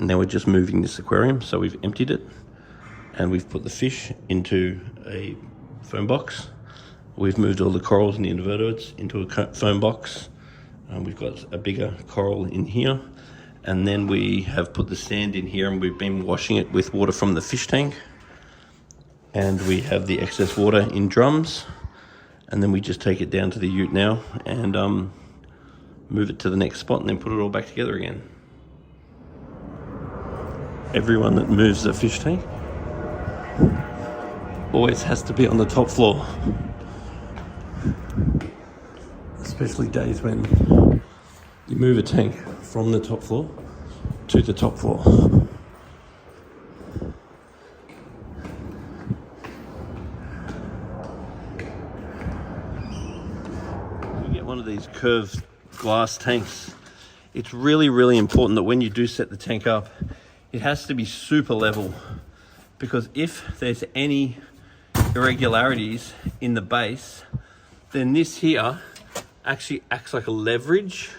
Now we're just moving this aquarium, so we've emptied it and we've put the fish into a foam box. We've moved all the corals and the invertebrates into a foam box. We've got a bigger coral in here, and then we have put the sand in here and we've been washing it with water from the fish tank, and we have the excess water in drums, and then we just take it down to the ute now and move it to the next spot and then put it all back together again. Everyone that moves the fish tank always has to be on the top floor, especially days when you move a tank from the top floor to the top floor. You get one of these curved glass tanks. It's really, really important that when you do set the tank up, it has to be super level, because if there's any irregularities in the base, then this here actually acts like a leverage,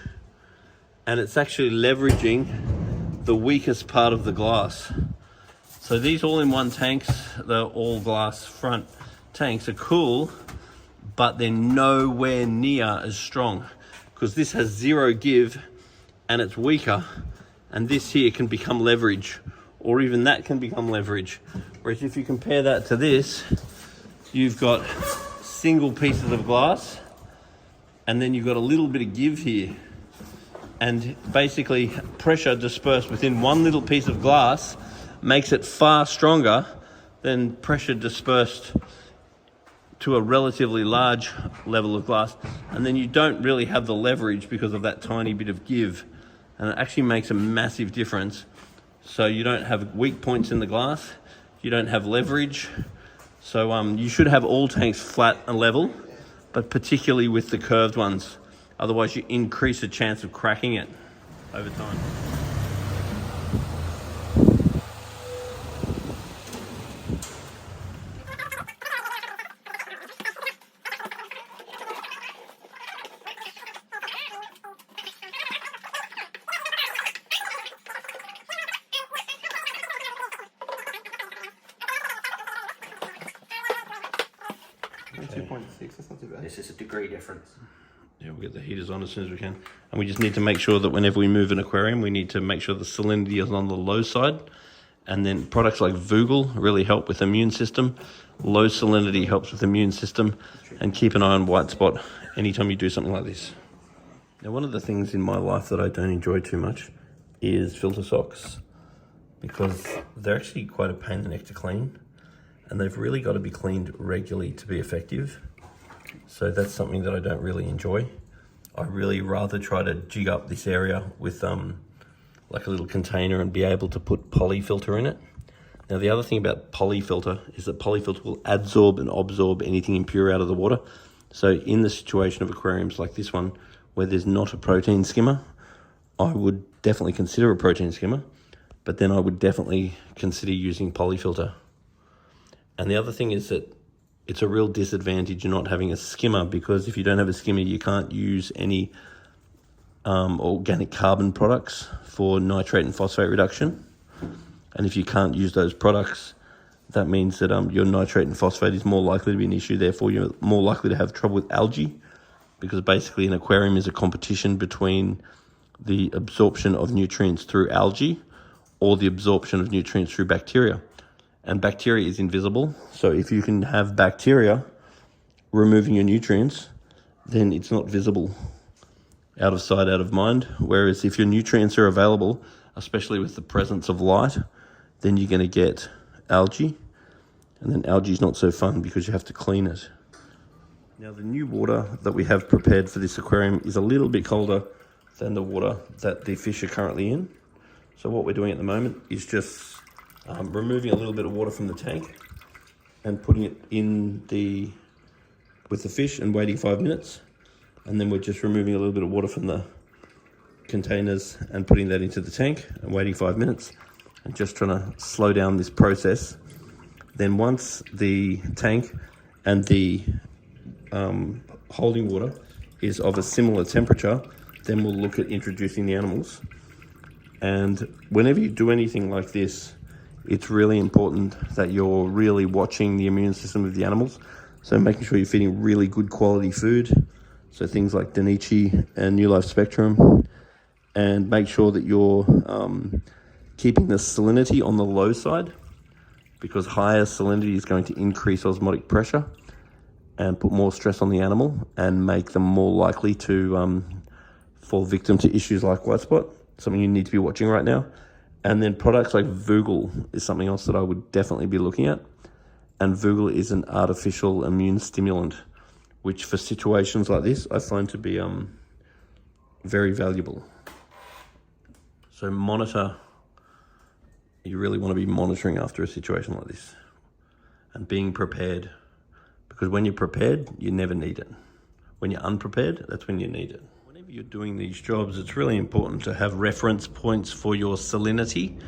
and it's actually leveraging the weakest part of the glass. So these all-in-one tanks, the all glass front tanks, are cool, but they're nowhere near as strong, because this has zero give and it's weaker, and this here can become leverage, or even that can become leverage. Whereas if you compare that to this, you've got single pieces of glass, and then you've got a little bit of give here, and basically pressure dispersed within one little piece of glass makes it far stronger than pressure dispersed to a relatively large level of glass, and then you don't really have the leverage because of that tiny bit of give, and it actually makes a massive difference. So you don't have weak points in the glass, you don't have leverage. So you should have all tanks flat and level, but particularly with the curved ones, otherwise you increase the chance of cracking it over time. Okay. 2.6, that's not too bad. This is a degree difference. Yeah, we'll get the heaters on as soon as we can. And we just need to make sure that whenever we move an aquarium, we need to make sure the salinity is on the low side. And then products like Vogel really help with immune system. Low salinity helps with immune system. And keep an eye on white spot anytime you do something like this. Now, one of the things in my life that I don't enjoy too much is filter socks, because they're actually quite a pain in the neck to clean, and they've really got to be cleaned regularly to be effective. So that's something that I don't really enjoy. I really rather try to jig up this area with like a little container and be able to put polyfilter in it. Now, the other thing about polyfilter is that polyfilter will adsorb and absorb anything impure out of the water. So in the situation of aquariums like this one, where there's not a protein skimmer, I would definitely consider a protein skimmer, but then I would definitely consider using polyfilter. And the other thing is that it's a real disadvantage in not having a skimmer, because if you don't have a skimmer, you can't use any organic carbon products for nitrate and phosphate reduction. And if you can't use those products, that means that your nitrate and phosphate is more likely to be an issue. Therefore, you're more likely to have trouble with algae, because basically an aquarium is a competition between the absorption of nutrients through algae or the absorption of nutrients through bacteria. And bacteria is invisible. So if you can have bacteria removing your nutrients, then it's not visible. Out of sight, out of mind. Whereas if your nutrients are available, especially with the presence of light, then you're going to get algae. And then algae is not so fun because you have to clean it. Now, the new water that we have prepared for this aquarium is a little bit colder than the water that the fish are currently in. So what we're doing at the moment is just removing a little bit of water from the tank and putting it in with the fish and waiting 5 minutes. And then we're just removing a little bit of water from the containers and putting that into the tank and waiting 5 minutes, and just trying to slow down this process. Then once the tank and the holding water is of a similar temperature, then we'll look at introducing the animals. And whenever you do anything like this, it's really important that you're really watching the immune system of the animals. So making sure you're feeding really good quality food. So things like Danichi and New Life Spectrum. And make sure that you're keeping the salinity on the low side, because higher salinity is going to increase osmotic pressure and put more stress on the animal and make them more likely to fall victim to issues like white spot, something you need to be watching right now. And then products like Vugel is something else that I would definitely be looking at. And Vugel is an artificial immune stimulant, which for situations like this, I find to be very valuable. So monitor, you really want to be monitoring after a situation like this and being prepared, because when you're prepared, you never need it. When you're unprepared, that's when you need it. Whenever you're doing these jobs, it's really important to have reference points for your salinity,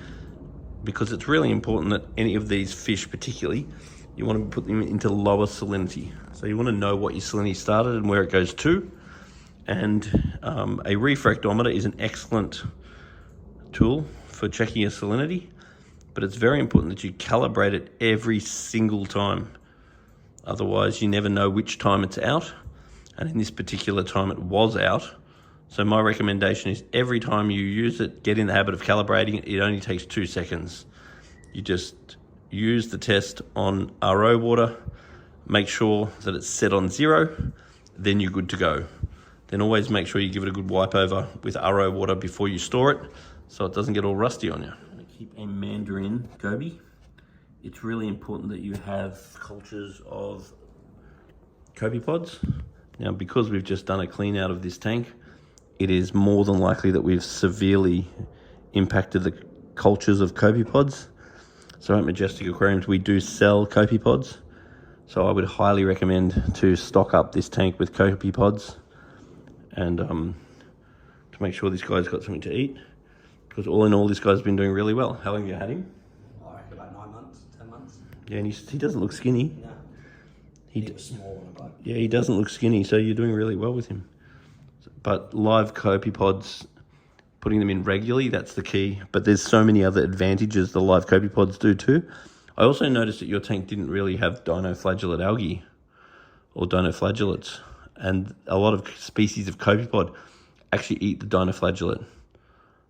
because it's really important that any of these fish particularly, you want to put them into lower salinity. So you want to know what your salinity started and where it goes to. And a reef rectometer is an excellent tool for checking your salinity, but it's very important that you calibrate it every single time. Otherwise, you never know which time it's out. And in this particular time, it was out. So my recommendation is every time you use it, get in the habit of calibrating it. It only takes 2 seconds. You just use the test on RO water, make sure that it's set on 0, then you're good to go. Then always make sure you give it a good wipe over with RO water before you store it, so it doesn't get all rusty on you. I'm going to keep a mandarin goby. It's really important that you have cultures of copepods. Now, because we've just done a clean out of this tank, it is more than likely that we've severely impacted the cultures of copepods. So at Majestic Aquariums, we do sell copepods. So I would highly recommend to stock up this tank with copepods and to make sure this guy's got something to eat. Because all in all, this guy's been doing really well. How long have you had him? I reckon about 9 months, 10 months. Yeah, and he doesn't look skinny. No. He was small on a boat. Yeah, he doesn't look skinny, so you're doing really well with him. But live copepods, putting them in regularly, that's the key. But there's so many other advantages the live copepods do too. I also noticed that your tank didn't really have dinoflagellate algae or dinoflagellates. And a lot of species of copepod actually eat the dinoflagellate.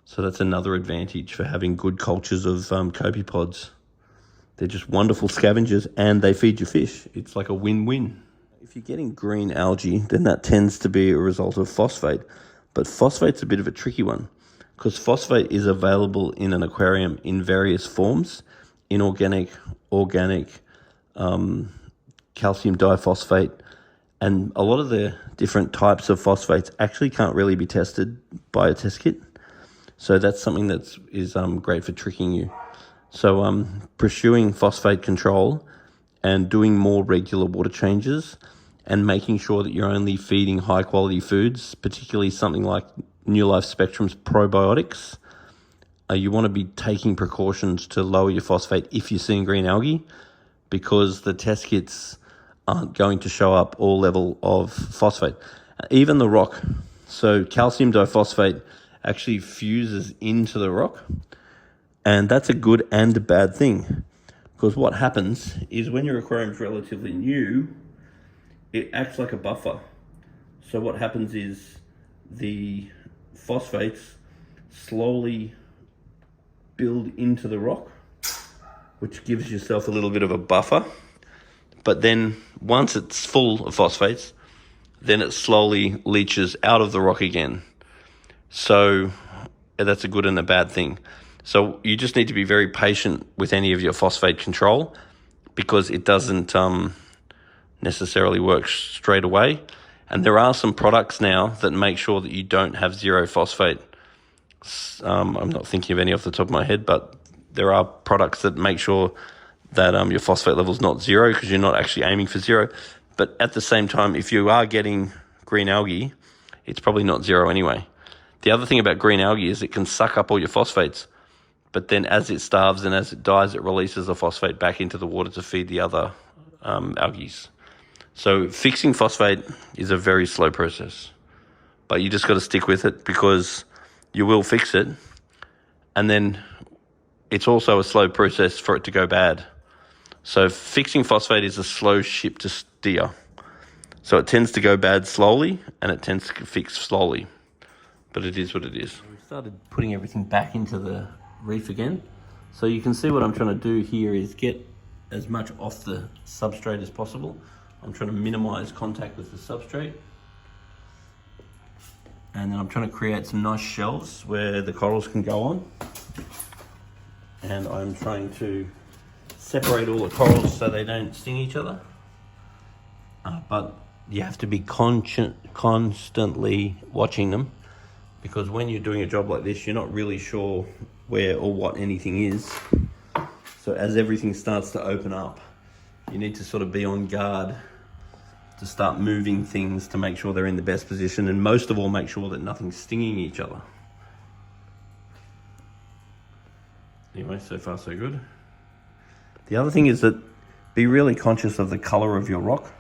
So that's another advantage for having good cultures of copepods. They're just wonderful scavengers and they feed your fish. It's like a win-win. If you're getting green algae, then that tends to be a result of phosphate. But phosphate's a bit of a tricky one because phosphate is available in an aquarium in various forms: inorganic, organic, calcium diphosphate. And a lot of the different types of phosphates actually can't really be tested by a test kit. So that's something that is great for tricking you. So pursuing phosphate control and doing more regular water changes and making sure that you're only feeding high quality foods, particularly something like New Life Spectrum's probiotics. You want to be taking precautions to lower your phosphate if you're seeing green algae, because the test kits aren't going to show up all level of phosphate. Even the rock. So calcium diphosphate actually fuses into the rock. And that's a good and a bad thing. Because what happens is when your aquarium's relatively new, it acts like a buffer. So what happens is the phosphates slowly build into the rock, which gives yourself a little bit of a buffer. But then once it's full of phosphates, then it slowly leaches out of the rock again. So that's a good and a bad thing. So you just need to be very patient with any of your phosphate control, because it doesn't necessarily work straight away. And there are some products now that make sure that you don't have zero phosphate. I'm not thinking of any off the top of my head, but there are products that make sure that your phosphate level is not zero, because you're not actually aiming for zero. But at the same time, if you are getting green algae, it's probably not zero anyway. The other thing about green algae is it can suck up all your phosphates, but then as it starves and as it dies, it releases the phosphate back into the water to feed the other algae. So fixing phosphate is a very slow process, but you just got to stick with it, because you will fix it. and then it's also a slow process for it to go bad. So fixing phosphate is a slow ship to steer. So it tends to go bad slowly and it tends to fix slowly. But it is what it is. We've started putting everything back into the reef again. So you can see what I'm trying to do here is get as much off the substrate as possible. I'm trying to minimize contact with the substrate. And then I'm trying to create some nice shelves where the corals can go on. And I'm trying to separate all the corals so they don't sting each other. But you have to be constantly watching them, because when you're doing a job like this, you're not really sure where or what anything is. So as everything starts to open up, you need to sort of be on guard to start moving things to make sure they're in the best position, and most of all, make sure that nothing's stinging each other. Anyway, so far so good. The other thing is that be really conscious of the color of your rock.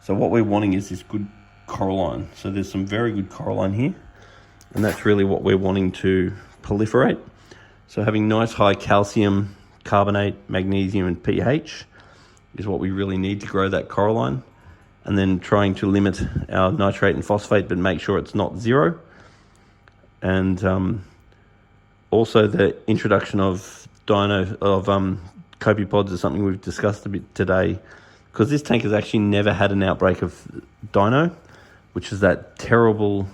So what we're wanting is this good coralline. So there's some very good coralline here, and that's really what we're wanting to proliferate. So having nice high calcium, carbonate, magnesium, and pH is what we really need to grow that coralline. And then trying to limit our nitrate and phosphate, but make sure it's not zero. And also the introduction of copepods is something we've discussed a bit today, because this tank has actually never had an outbreak of dino, which is that terrible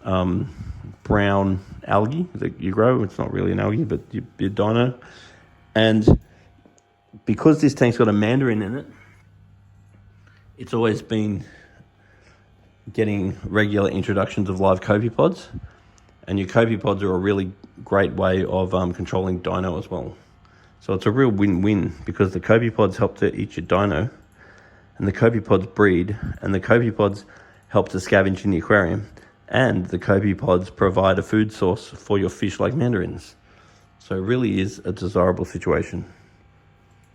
brown algae that you grow. It's not really an algae, but your dino. And because this tank's got a mandarin in it, it's always been getting regular introductions of live copepods, and your copepods are a really great way of controlling dino as well. So it's a real win-win, because the copepods help to eat your dino, and the copepods breed, and the copepods help to scavenge in the aquarium, and the copepods provide a food source for your fish like mandarins. So it really is a desirable situation.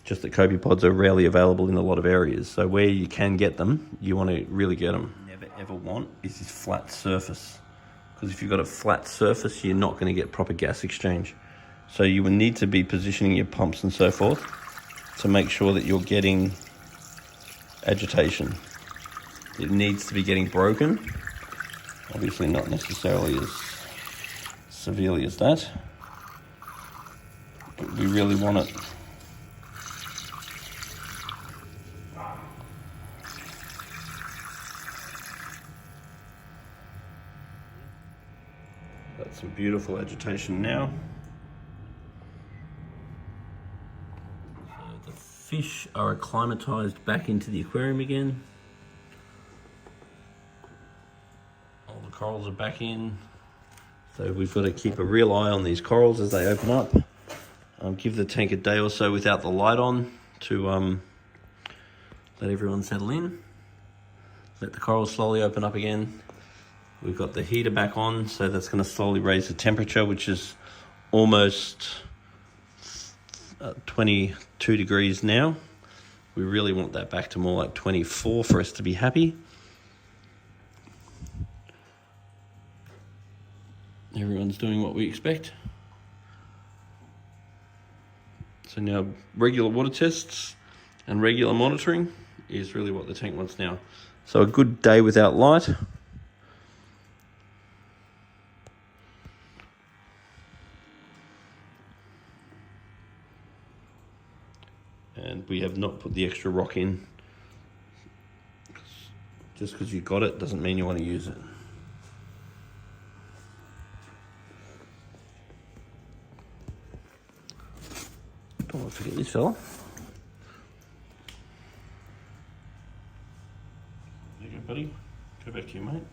Just that copepods are rarely available in a lot of areas. So where you can get them, you want to really get them. Never ever want is this flat surface. Because if you've got a flat surface, you're not going to get proper gas exchange. So you will need to be positioning your pumps and so forth to make sure that you're getting agitation. It needs to be getting broken. Obviously not necessarily as severely as that, but we really want it. Got some beautiful agitation now. So the fish are acclimatized back into the aquarium again. All the corals are back in. So we've got to keep a real eye on these corals as they open up. Give the tank a day or so without the light on to let everyone settle in. Let the corals slowly open up again. We've got the heater back on, so that's going to slowly raise the temperature, which is almost 22 degrees now. We really want that back to more like 24 for us to be happy. Everyone's doing what we expect. So now regular water tests and regular monitoring is really what the tank wants now. So a good day without light. And we have not put the extra rock in. Just because you got it doesn't mean you want to use it. Don't want to forget this fella. There you go, buddy. Go back to you, mate.